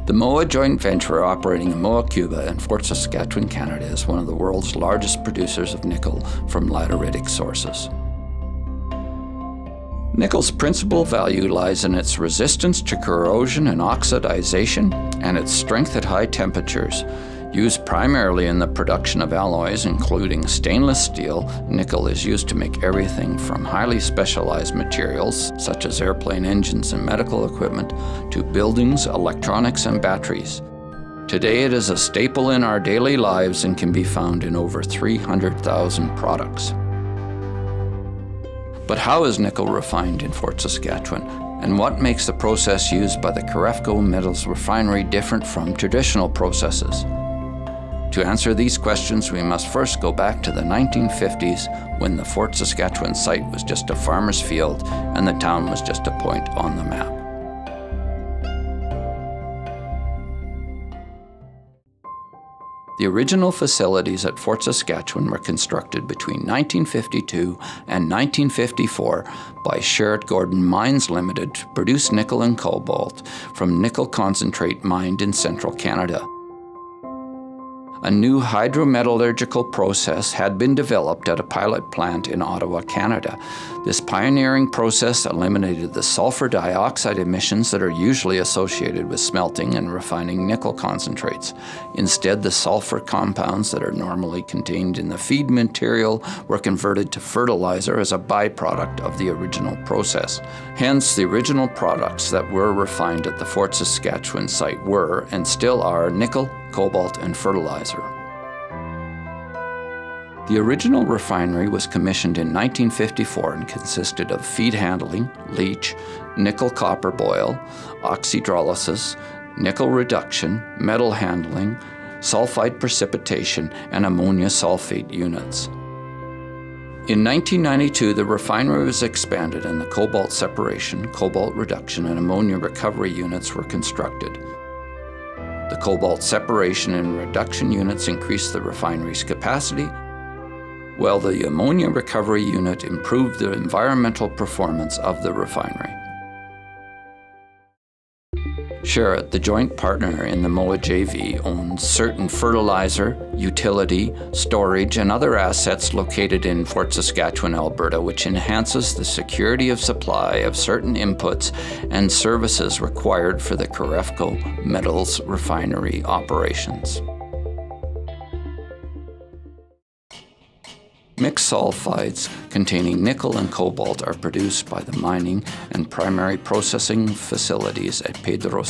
The MOA joint venture operating in Moa, Cuba and Fort Saskatchewan, Canada is one of the world's largest producers of nickel from lateritic sources. Nickel's principal value lies in its resistance to corrosion and oxidization and its strength at high temperatures. Used primarily in the production of alloys, including stainless steel, nickel is used to make everything from highly specialized materials, such as airplane engines and medical equipment, to buildings, electronics, and batteries. Today it is a staple in our daily lives and can be found in over 300,000 products. But how is nickel refined in Fort Saskatchewan? And what makes the process used by the Corefco Metals Refinery different from traditional processes? To answer these questions, we must first go back to the 1950s when the Fort Saskatchewan site was just a farmer's field and the town was just a point on the map. The original facilities at Fort Saskatchewan were constructed between 1952 and 1954 by Sherritt Gordon Mines Limited to produce nickel and cobalt from nickel concentrate mined in central Canada. A new hydrometallurgical process had been developed at a pilot plant in Ottawa, Canada. This pioneering process eliminated the sulfur dioxide emissions that are usually associated with smelting and refining nickel concentrates. Instead, the sulfur compounds that are normally contained in the feed material were converted to fertilizer as a byproduct of the original process. Hence, the original products that were refined at the Fort Saskatchewan site were, and still are, nickel, cobalt, and fertilizer. The original refinery was commissioned in 1954 and consisted of feed handling, leach, nickel-copper boil, oxydrolysis, nickel reduction, metal handling, sulfide precipitation, and ammonia sulfate units. In 1992, the refinery was expanded and the cobalt separation, cobalt reduction, and ammonia recovery units were constructed. The cobalt separation and reduction units increased the refinery's capacity, while the ammonia recovery unit improved the environmental performance of the refinery. Sherritt, the joint partner in the MOA JV, owns certain fertilizer, utility, storage, and other assets located in Fort Saskatchewan, Alberta, which enhances the security of supply of certain inputs and services required for the Corefco Metals Refinery operations. Mixed sulfides containing nickel and cobalt are produced by the mining and primary processing facilities at Pedro